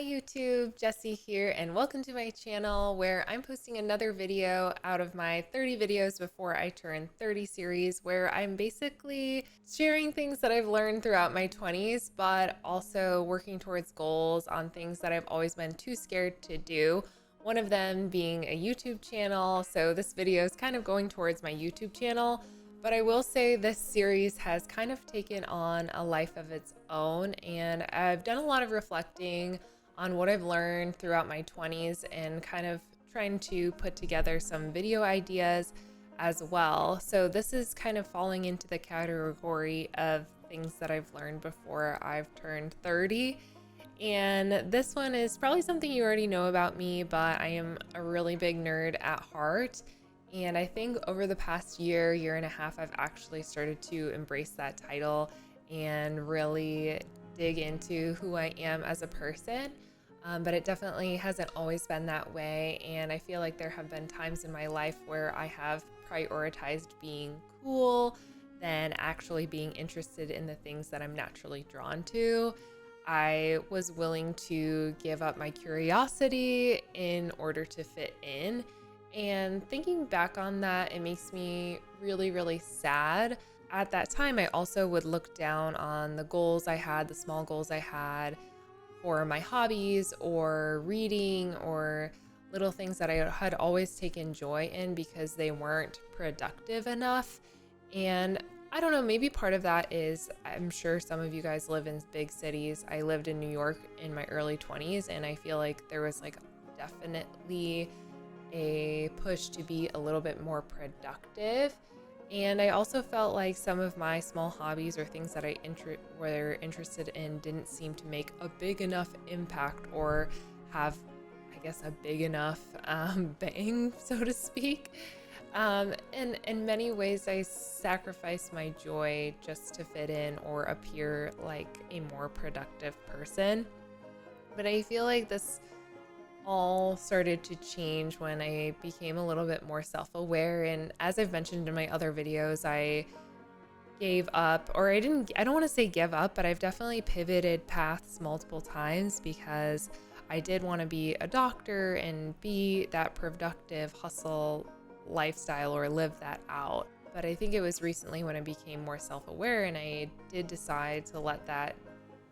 YouTube, Jessie here, and welcome to my channel where I'm posting another video out of my 30 videos before I turn 30 series, where I'm basically sharing things that I've learned throughout my 20s, but also working towards goals on things that I've always been too scared to do. One of them being a YouTube channel. So this video is kind of going towards my YouTube channel. But I will say this series has kind of taken on a life of its own, and I've done a lot of reflecting on what I've learned throughout my 20s and kind of trying to put together some video ideas as well. So this is kind of falling into the category of things that I've learned before I've turned 30. And this one is probably something you already know about me, but I am a really big nerd at heart. And I think over the past year and a half, I've actually started to embrace that title and really dig into who I am as a person. But it definitely hasn't always been that way. And I feel like there have been times in my life where I have prioritized being cool than actually being interested in the things that I'm naturally drawn to. I was willing to give up my curiosity in order to fit in. And thinking back on that, it makes me really, really sad. At that time, I also would look down on the goals I had, the small goals I had for my hobbies or reading or little things that I had always taken joy in because they weren't productive enough. And I don't know, maybe part of that is I'm sure some of you guys live in big cities. I lived in New York in my early 20s, and I feel like there was like definitely a push to be a little bit more productive. And I also felt like some of my small hobbies or things that I were interested in didn't seem to make a big enough impact or have, I guess, a big enough bang, so to speak. And in many ways, I sacrificed my joy just to fit in or appear like a more productive person. But I feel like this all started to change when I became a little bit more self-aware. And as I've mentioned in my other videos, I gave up, or I don't want to say give up, but I've definitely pivoted paths multiple times because I did want to be a doctor and be that productive hustle lifestyle or live that out. But I think it was recently when I became more self-aware and I did decide to let that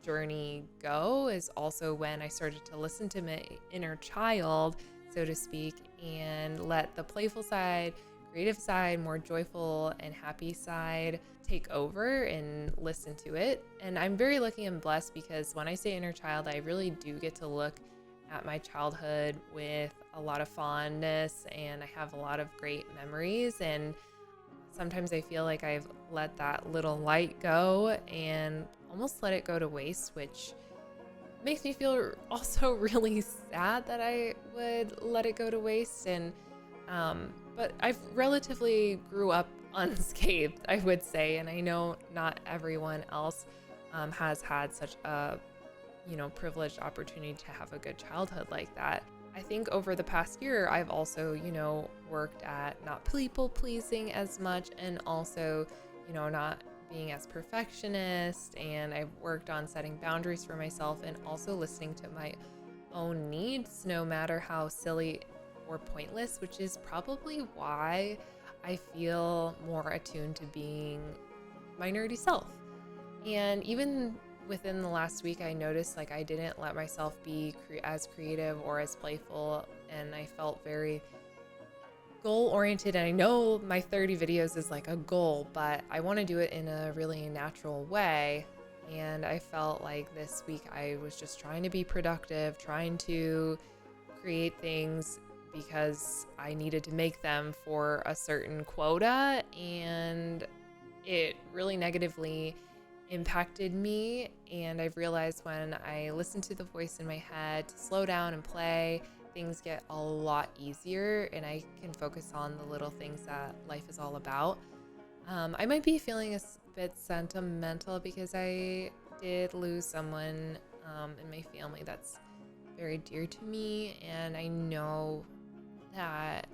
journey go, is also when I started to listen to my inner child, so to speak, and let the playful side, creative side, more joyful and happy side take over and listen to it. And I'm very lucky and blessed because when I say inner child, I really do get to look at my childhood with a lot of fondness, and I have a lot of great memories. And sometimes I feel like I've let that little light go and almost let it go to waste, which makes me feel also really sad that I would let it go to waste. And but I've relatively grew up unscathed, I would say, and I know not everyone else has had such a privileged opportunity to have a good childhood like that. I think over the past year, I've also, worked at not people pleasing as much and also, not being as perfectionist. And I've worked on setting boundaries for myself and also listening to my own needs, no matter how silly or pointless, which is probably why I feel more attuned to being my nerdy self. And even within the last week, I noticed like I didn't let myself be as creative or as playful, and I felt very goal oriented. And I know my 30 videos is like a goal, but I want to do it in a really natural way. And I felt like this week I was just trying to be productive, trying to create things because I needed to make them for a certain quota, and it really negatively impacted me. And I've realized when I listen to the voice in my head to slow down and play, things get a lot easier and I can focus on the little things that life is all about. I might be feeling a bit sentimental because I did lose someone in my family that's very dear to me, and I know that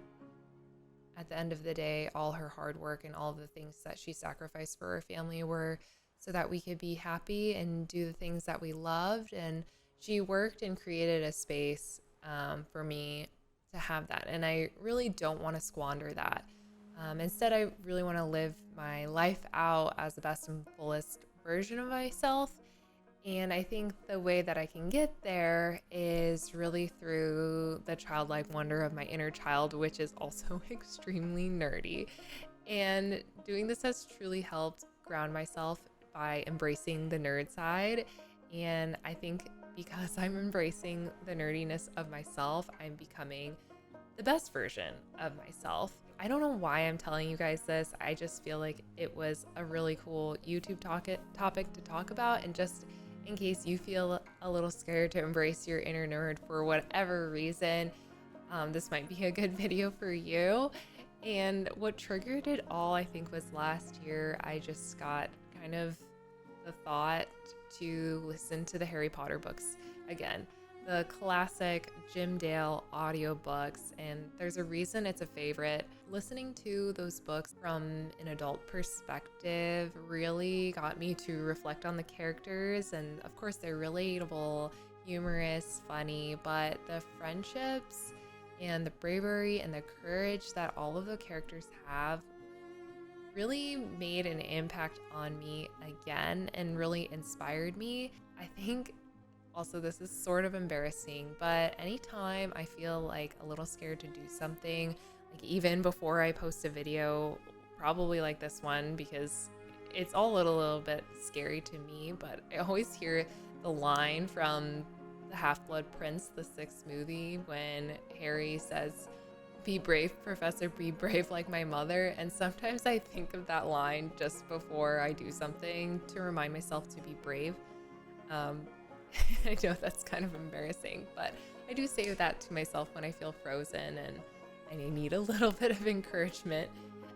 at the end of the day, all her hard work and all the things that she sacrificed for her family were so that we could be happy and do the things that we loved. And she worked and created a space for me to have that. And I really don't want to squander that. Instead, I really want to live my life out as the best and fullest version of myself. And I think the way that I can get there is really through the childlike wonder of my inner child, which is also extremely nerdy. And doing this has truly helped ground myself by embracing the nerd side. And I think because I'm embracing the nerdiness of myself, I'm becoming the best version of myself. I don't know why I'm telling you guys this. I just feel like it was a really cool YouTube topic to talk about. And just in case you feel a little scared to embrace your inner nerd for whatever reason, this might be a good video for you. And what triggered it all, I think, was last year. I just got kind of the thought to listen to the Harry Potter books again, the classic Jim Dale audiobooks, and there's a reason it's a favorite. Listening to those books from an adult perspective really got me to reflect on the characters, and of course they're relatable, humorous, funny, but the friendships and the bravery and the courage that all of the characters have really made an impact on me again and really inspired me. I think also this is sort of embarrassing, but anytime I feel like a little scared to do something, like even before I post a video, probably like this one, because it's all a little bit scary to me, but I always hear the line from the Half-Blood Prince, the sixth movie, when Harry says, "Be brave, Professor, be brave like my mother." And sometimes I think of that line just before I do something to remind myself to be brave. I know that's kind of embarrassing, but I do say that to myself when I feel frozen and I need a little bit of encouragement.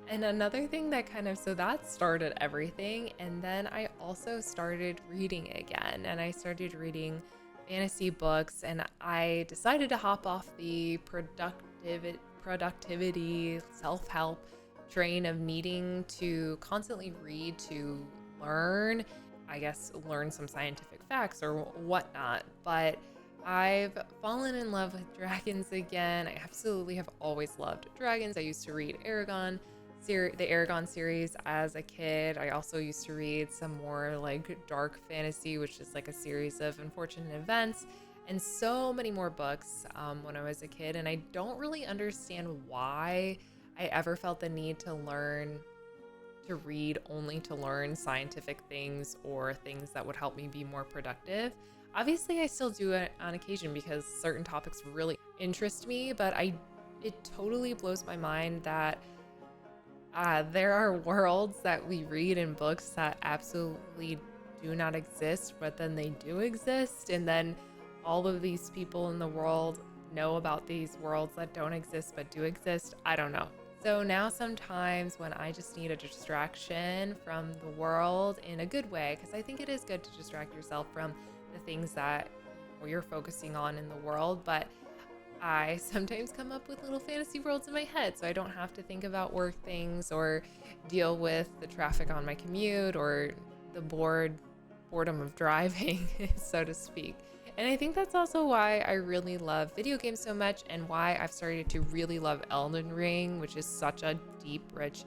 And another thing so that started everything. And then I also started reading again, and I started reading fantasy books, and I decided to hop off the productivity self-help train of needing to constantly read to learn, I guess, learn some scientific facts or whatnot. But I've fallen in love with dragons again. I absolutely have always loved dragons. I used to read the Aragon series as a kid. I also used to read some more like dark fantasy, which is like a series of unfortunate events, and so many more books when I was a kid. And I don't really understand why I ever felt the need to read only to learn scientific things or things that would help me be more productive. Obviously, I still do it on occasion because certain topics really interest me, but it totally blows my mind that there are worlds that we read in books that absolutely do not exist, but then they do exist. And then all of these people in the world know about these worlds that don't exist, but do exist. I don't know. So now sometimes when I just need a distraction from the world in a good way, because I think it is good to distract yourself from the things that you're focusing on in the world, but I sometimes come up with little fantasy worlds in my head, so I don't have to think about work things or deal with the traffic on my commute or the boredom of driving, so to speak. And I think that's also why I really love video games so much, and why I've started to really love Elden Ring, which is such a deep, rich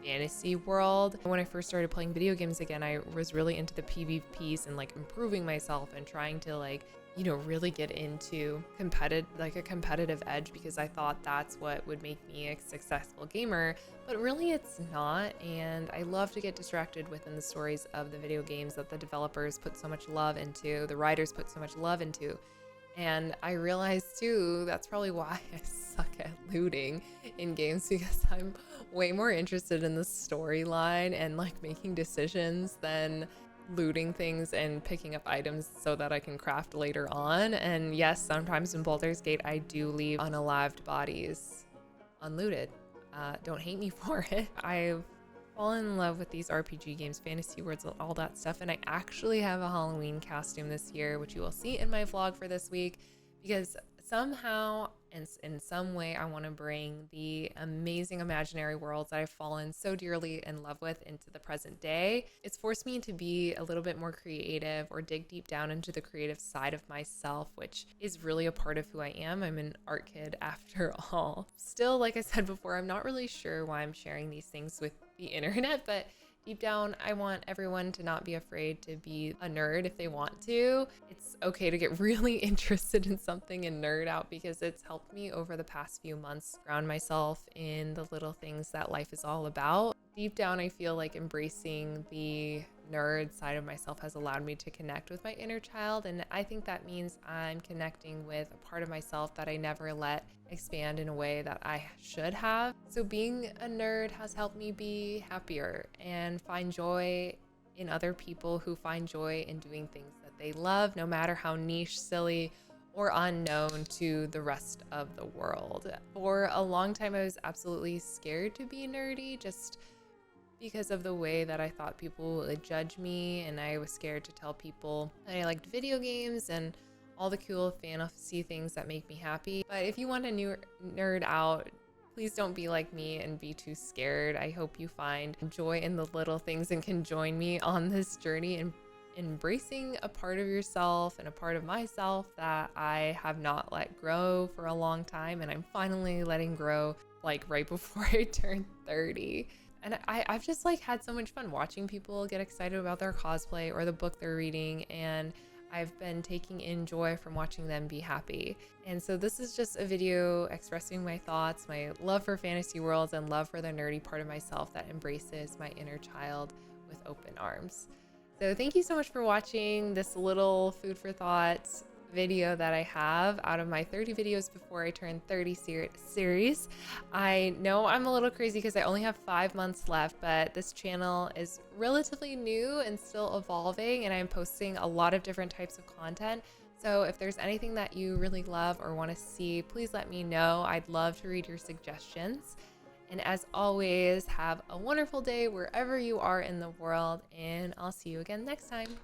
fantasy world. When I first started playing video games again, I was really into the PvPs and like improving myself and trying to really get into a competitive edge, because I thought that's what would make me a successful gamer, but really it's not. And I love to get distracted within the stories of the video games that the developers put so much love into, the writers put so much love into. And I realized too, that's probably why I suck at looting in games, because I'm way more interested in the storyline and like making decisions than looting things and picking up items so that I can craft later on. And yes, sometimes in Baldur's Gate I do leave unalived bodies unlooted. Don't hate me for it. I've fallen in love with these RPG games, fantasy worlds, all that stuff, and I actually have a Halloween costume this year, which you will see in my vlog for this week, because somehow And in some way, I want to bring the amazing imaginary worlds that I've fallen so dearly in love with into the present day. It's forced me to be a little bit more creative or dig deep down into the creative side of myself, which is really a part of who I am. I'm an art kid after all. Still, like I said before, I'm not really sure why I'm sharing these things with the internet, but deep down, I want everyone to not be afraid to be a nerd if they want to. It's okay to get really interested in something and nerd out, because it's helped me over the past few months ground myself in the little things that life is all about. Deep down, I feel like embracing the nerd side of myself has allowed me to connect with my inner child, and I think that means I'm connecting with a part of myself that I never let expand in a way that I should have. So being a nerd has helped me be happier and find joy in other people who find joy in doing things that they love, no matter how niche, silly, or unknown to the rest of the world. For a long time, I was absolutely scared to be nerdy, just because of the way that I thought people would judge me, and I was scared to tell people that I liked video games and all the cool fantasy things that make me happy. But if you want to nerd out, please don't be like me and be too scared. I hope you find joy in the little things and can join me on this journey and embracing a part of yourself and a part of myself that I have not let grow for a long time, and I'm finally letting grow like right before I turn 30. And I've just like had so much fun watching people get excited about their cosplay or the book they're reading, and I've been taking in joy from watching them be happy. And so this is just a video expressing my thoughts, my love for fantasy worlds, and love for the nerdy part of myself that embraces my inner child with open arms. So thank you so much for watching this little food for thought video that I have out of my 30 videos before I turn 30 series. I know I'm a little crazy because I only have 5 months left, but this channel is relatively new and still evolving, and I'm posting a lot of different types of content. So if there's anything that you really love or want to see, please let me know. I'd love to read your suggestions. And as always, have a wonderful day wherever you are in the world, and I'll see you again next time.